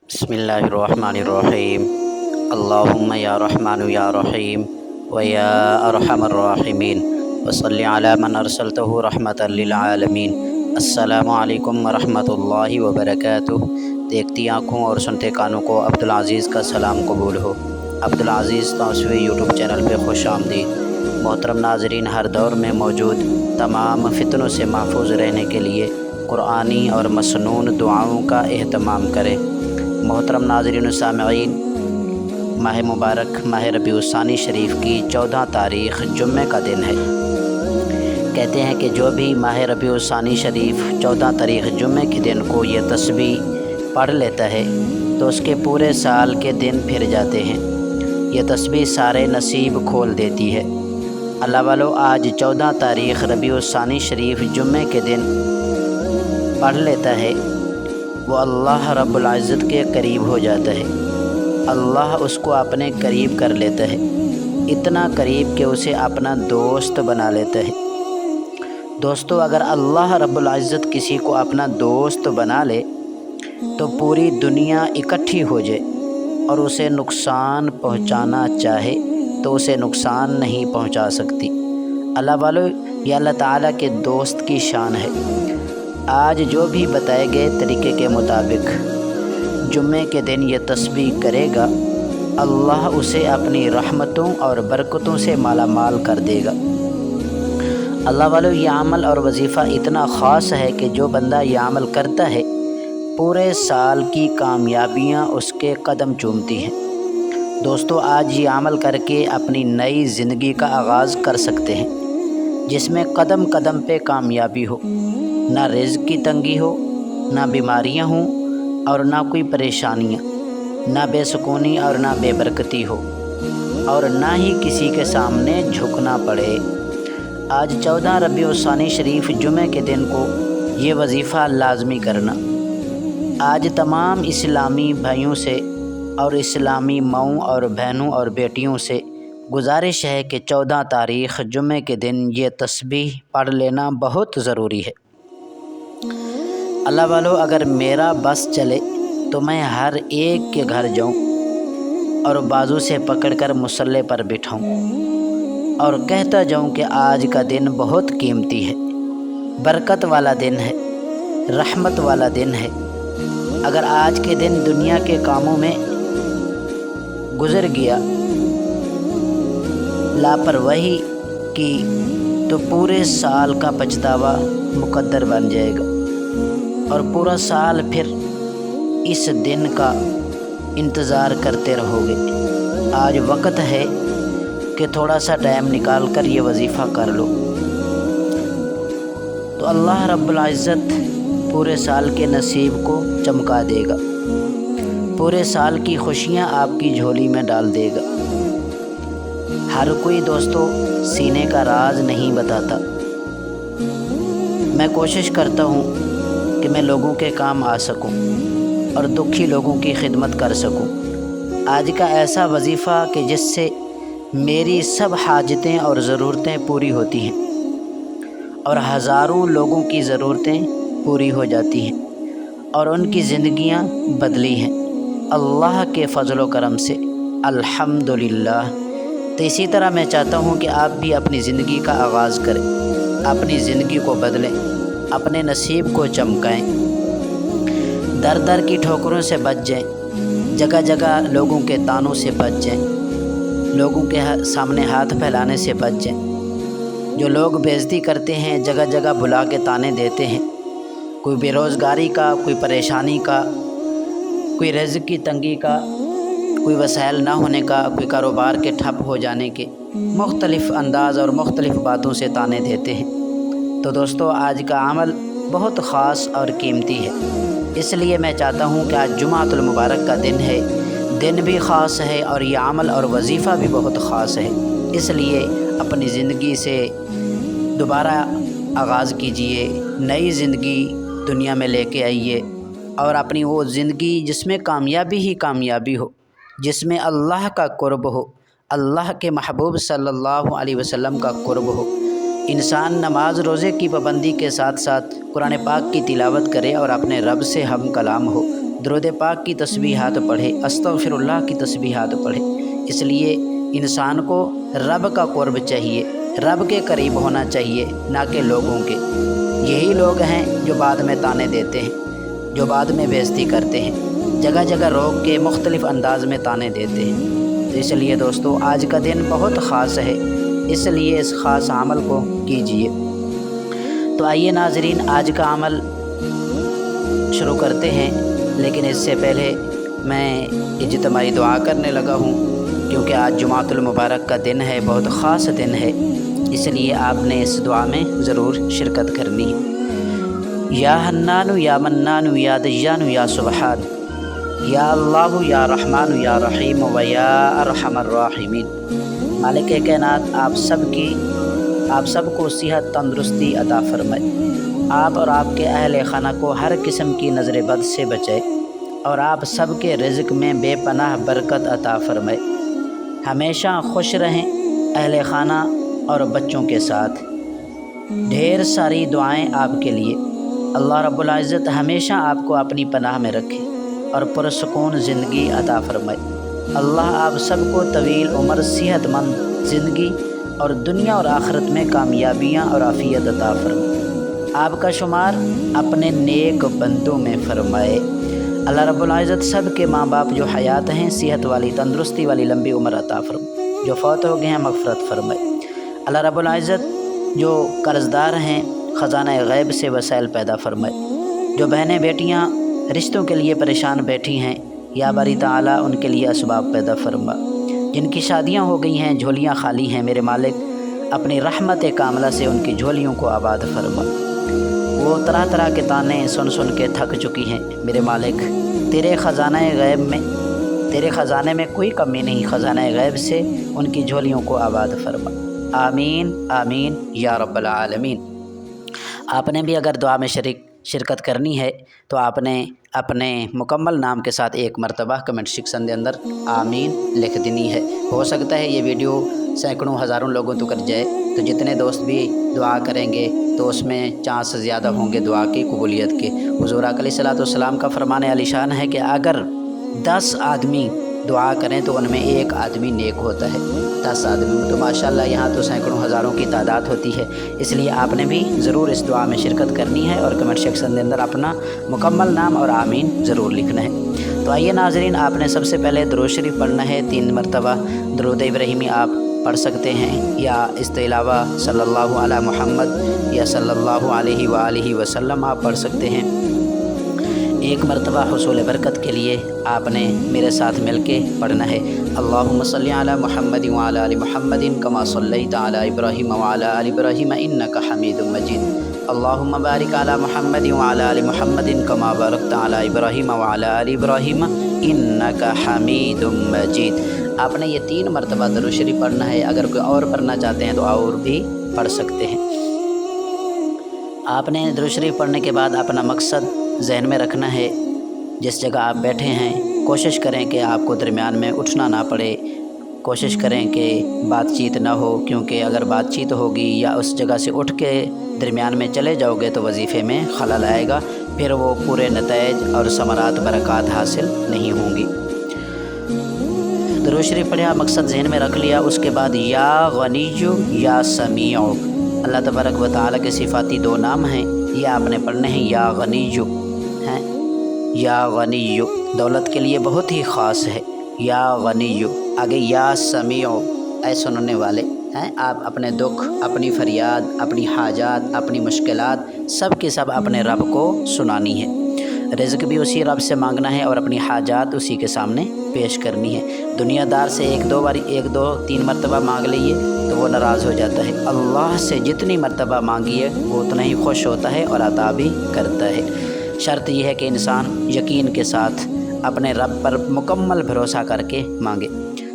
بسم اللہ الرحمن الرحیم اللہم یا رحمن یا رحیم و یا ارحم الراحمین وصلی علی من ارسلتہ رحمتا للعالمین۔ السلام علیکم ورحمۃ اللہ وبرکاتہ۔ دیکھتی آنکھوں اور سنتے کانوں کو عبدالعزیز کا سلام قبول ہو۔ عبدالعزیز توسیع یوٹیوب چینل پہ خوش آمدید۔ محترم ناظرین، ہر دور میں موجود تمام فتنوں سے محفوظ رہنے کے لیے قرآنی اور مسنون دعاؤں کا اہتمام کریں۔ محترم ناظرین و سامعین، ماہ مبارک ماہ ربیع الثانی شریف کی 14 تاریخ جمعہ کا دن ہے۔ کہتے ہیں کہ جو بھی ماہ ربیع الثانی شریف 14 تاریخ جمعہ کے دن کو یہ تسبیح پڑھ لیتا ہے تو اس کے پورے سال کے دن پھر جاتے ہیں۔ یہ تسبیح سارے نصیب کھول دیتی ہے۔ اللہ والو، آج 14 تاریخ ربیع الثانی شریف جمعہ کے دن پڑھ لیتا ہے وہ اللہ رب العزت کے قریب ہو جاتا ہے۔ اللہ اس کو اپنے قریب کر لیتا ہے، اتنا قریب کہ اسے اپنا دوست بنا لیتا ہے۔ دوستو، اگر اللہ رب العزت کسی کو اپنا دوست بنا لے تو پوری دنیا اکٹھی ہو جائے اور اسے نقصان پہنچانا چاہے تو اسے نقصان نہیں پہنچا سکتی۔ اللہ والو، یہ اللہ تعالیٰ کے دوست کی شان ہے۔ آج جو بھی بتائے گئے طریقے کے مطابق جمعے کے دن یہ تسبیح کرے گا، اللہ اسے اپنی رحمتوں اور برکتوں سے مالا مال کر دے گا۔ اللہ والو، یہ عمل اور وظیفہ اتنا خاص ہے کہ جو بندہ یہ عمل کرتا ہے پورے سال کی کامیابیاں اس کے قدم چومتی ہیں۔ دوستو، آج یہ عمل کر کے اپنی نئی زندگی کا آغاز کر سکتے ہیں، جس میں قدم قدم پہ کامیابی ہو، نہ رزق کی تنگی ہو، نہ بیماریاں ہوں اور نہ کوئی پریشانیاں، نہ بے سکونی اور نہ بے برکتی ہو، اور نہ ہی کسی کے سامنے جھکنا پڑے۔ آج 14 ربیع الثانی شریف جمعہ کے دن کو یہ وظیفہ لازمی کرنا۔ آج تمام اسلامی بھائیوں سے اور اسلامی ماؤں اور بہنوں اور بیٹیوں سے گزارش ہے کہ 14 تاریخ جمعہ کے دن یہ تسبیح پڑھ لینا بہت ضروری ہے۔ اللہ والو، اگر میرا بس چلے تو میں ہر ایک کے گھر جاؤں اور بازو سے پکڑ کر مصلی پر بٹھاؤں اور کہتا جاؤں کہ آج کا دن بہت قیمتی ہے، برکت والا دن ہے، رحمت والا دن ہے۔ اگر آج کے دن دنیا کے کاموں میں گزر گیا، لاپرواہی کی، تو پورے سال کا پچھتاوا مقدر بن جائے گا اور پورا سال پھر اس دن کا انتظار کرتے رہو گے۔ آج وقت ہے کہ تھوڑا سا ٹائم نکال کر یہ وظیفہ کر لو، تو اللہ رب العزت پورے سال کے نصیب کو چمکا دے گا، پورے سال کی خوشیاں آپ کی جھولی میں ڈال دے گا۔ ہر کوئی دوستو سینے کا راز نہیں بتاتا۔ میں کوشش کرتا ہوں کہ میں لوگوں کے کام آ سکوں اور دکھی لوگوں کی خدمت کر سکوں۔ آج کا ایسا وظیفہ کہ جس سے میری سب حاجتیں اور ضرورتیں پوری ہوتی ہیں اور ہزاروں لوگوں کی ضرورتیں پوری ہو جاتی ہیں اور ان کی زندگیاں بدلی ہیں اللہ کے فضل و کرم سے، الحمدللہ۔ تو اسی طرح میں چاہتا ہوں کہ آپ بھی اپنی زندگی کا آغاز کریں، اپنی زندگی کو بدلیں، اپنے نصیب کو چمکائیں، در در کی ٹھوکروں سے بچ جائیں، جگہ جگہ لوگوں کے طعنوں سے بچ جائیں، لوگوں کے سامنے ہاتھ پھیلانے سے بچ جائیں۔ جو لوگ بے عزتی کرتے ہیں، جگہ جگہ بلا کے طعنے دیتے ہیں، کوئی بے روزگاری کا، کوئی پریشانی کا، کوئی رزق کی تنگی کا، کوئی وسائل نہ ہونے کا، کوئی کاروبار کے ٹھپ ہو جانے کے، مختلف انداز اور مختلف باتوں سے طعنے دیتے ہیں۔ تو دوستو، آج کا عمل بہت خاص اور قیمتی ہے، اس لیے میں چاہتا ہوں کہ آج جمعۃ المبارک کا دن ہے، دن بھی خاص ہے اور یہ عمل اور وظیفہ بھی بہت خاص ہے۔ اس لیے اپنی زندگی سے دوبارہ آغاز کیجئے، نئی زندگی دنیا میں لے کے آئیے اور اپنی وہ زندگی جس میں کامیابی ہی کامیابی ہو، جس میں اللہ کا قرب ہو، اللہ کے محبوب صلی اللہ علیہ وسلم کا قرب ہو۔ انسان نماز روزے کی پابندی کے ساتھ ساتھ قرآن پاک کی تلاوت کرے اور اپنے رب سے ہم کلام ہو۔ درود پاک کی تسبیحات پڑھے، استغفراللہ کی تسبیحات پڑھے۔ اس لیے انسان کو رب کا قرب چاہیے، رب کے قریب ہونا چاہیے، نہ کہ لوگوں کے۔ یہی لوگ ہیں جو بعد میں طعنے دیتے ہیں، جو بعد میں بے عزتی کرتے ہیں، جگہ جگہ روک کے مختلف انداز میں طعنے دیتے ہیں۔ تو اس لیے دوستو آج کا دن بہت خاص ہے، اس لیے اس خاص عمل کو کیجیے۔ تو آئیے ناظرین آج کا عمل شروع کرتے ہیں، لیکن اس سے پہلے میں اجتماعی دعا کرنے لگا ہوں، کیونکہ آج جمعۃ المبارک کا دن ہے، بہت خاص دن ہے، اس لیے آپ نے اس دعا میں ضرور شرکت کرنی ہے۔ یا حنان یا منان یا دیان یا سبحان، یا اللہ یا رحمان یا رحیم و یا ارحم الراحمین۔ مالک کائنات آپ سب کو صحت تندرستی عطا فرمائے، آپ اور آپ کے اہل خانہ کو ہر قسم کی نظر بد سے بچائے، اور آپ سب کے رزق میں بے پناہ برکت عطا فرمائے۔ ہمیشہ خوش رہیں اہل خانہ اور بچوں کے ساتھ۔ ڈھیر ساری دعائیں آپ کے لیے۔ اللہ رب العزت ہمیشہ آپ کو اپنی پناہ میں رکھے اور پرسکون زندگی عطا فرمائے۔ اللہ آپ سب کو طویل عمر، صحت مند زندگی اور دنیا اور آخرت میں کامیابیاں اور عافیت عطا فرمائے۔ آپ کا شمار اپنے نیک بندوں میں فرمائے۔ اللہ رب العزت سب کے ماں باپ جو حیات ہیں صحت والی، تندرستی والی لمبی عمر عطا فرمائے، جو فوت ہو گئے ہیں مغفرت فرمائے۔ اللہ رب العزت جو قرض دار ہیں خزانہ غیب سے وسائل پیدا فرمائے۔ جو بہنیں بیٹیاں رشتوں کے لیے پریشان بیٹھی ہیں، یا باری تعالیٰ ان کے لیے اسباب پیدا فرما۔ جن کی شادیاں ہو گئی ہیں، جھولیاں خالی ہیں، میرے مالک اپنی رحمت کاملہ سے ان کی جھولیوں کو آباد فرما۔ وہ طرح طرح کے طعنے سن سن کے تھک چکی ہیں، میرے مالک تیرے خزانے میں کوئی کمی نہیں، خزانہ غیب سے ان کی جھولیوں کو آباد فرما۔ آمین آمین یا رب العالمین۔ آپ نے بھی اگر دعا میں شرکت کرنی ہے تو آپ نے اپنے مکمل نام کے ساتھ ایک مرتبہ کمنٹ سیکشن کے اندر آمین لکھ دینی ہے۔ ہو سکتا ہے یہ ویڈیو سینکڑوں ہزاروں لوگوں تک جائے، تو جتنے دوست بھی دعا کریں گے تو اس میں چانس زیادہ ہوں گے دعا کی قبولیت کے۔ حضور علیہ الصلوۃ والسلام کا فرمان عالی شان ہے کہ اگر 10 آدمی دعا کریں تو ان میں ایک آدمی نیک ہوتا ہے۔ 10 آدمی تو ماشاءاللہ یہاں تو سینکڑوں ہزاروں کی تعداد ہوتی ہے، اس لیے آپ نے بھی ضرور اس دعا میں شرکت کرنی ہے اور کمنٹ سیکشن کے اندر اپنا مکمل نام اور آمین ضرور لکھنا ہے۔ تو آئیے ناظرین آپ نے سب سے پہلے درود شریف پڑھنا ہے، 3 مرتبہ درود ابراہیمی آپ پڑھ سکتے ہیں، یا اس کے علاوہ صلی اللہ علی محمد یا صلی اللہ علیہ وآلہ وسلم آپ پڑھ سکتے ہیں۔ ایک مرتبہ حصول برکت کے لیے آپ نے میرے ساتھ مل کے پڑھنا ہے، اللہم صلی علی محمد وعلی آل محمد کما صلیت علی ابراہیم وعلی آل ابراہیم انک حمید مجید، اللہم بارک علی محمد وعلی آل محمد کما بارکت علی ابراہیم وعلی آل ابراہیم انک حمید مجید۔ آپ نے یہ 3 مرتبہ درود شریف پڑھنا ہے۔ اگر کوئی اور پڑھنا چاہتے ہیں تو اور بھی پڑھ سکتے ہیں۔ آپ نے درود شریف پڑھنے کے بعد اپنا مقصد ذہن میں رکھنا ہے۔ جس جگہ آپ بیٹھے ہیں کوشش کریں کہ آپ کو درمیان میں اٹھنا نہ پڑے، کوشش کریں کہ بات چیت نہ ہو، کیونکہ اگر بات چیت ہوگی یا اس جگہ سے اٹھ کے درمیان میں چلے جاؤ گے تو وظیفے میں خلل آئے گا، پھر وہ پورے نتائج اور ثمرات برکات حاصل نہیں ہوں گی۔ درود شریف پڑھا، مقصد ذہن میں رکھ لیا، اس کے بعد یا غنی یا سمیع، اللہ تبارک و تعالیٰ کے صفاتی 2 نام ہیں، یہ آپ نے پڑھنے ہیں، یا غنی ہیں، یا غنی دولت کے لیے بہت ہی خاص ہے، یا غنی، آگے یا سمیع اے سننے والے ہیں۔ آپ اپنے دکھ، اپنی فریاد، اپنی حاجات، اپنی مشکلات سب کے سب اپنے رب کو سنانی ہے۔ رزق بھی اسی رب سے مانگنا ہے اور اپنی حاجات اسی کے سامنے پیش کرنی ہے۔ دنیا دار سے 1-2 مرتبہ مانگ لئیے تو وہ ناراض ہو جاتا ہے۔ اللہ سے جتنی مرتبہ مانگیے وہ اتنا ہی خوش ہوتا ہے اور عطا بھی کرتا ہے۔ شرط یہ ہے کہ انسان یقین کے ساتھ اپنے رب پر مکمل بھروسہ کر کے مانگے۔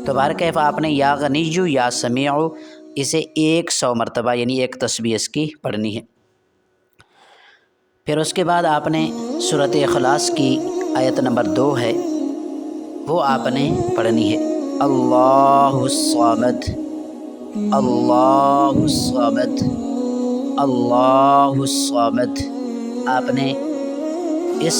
تو بہرکیف آپ نے یا غنی یا سمیع اسے 100 مرتبہ یعنی 1 تسبیح اس کی پڑھنی ہے۔ پھر اس کے بعد آپ نے سورۃ اخلاص کی آیت نمبر 2 ہے، وہ آپ نے پڑھنی ہے، اللہ الصمد اللہ الصمد اللہ الصمد۔ آپ نے اس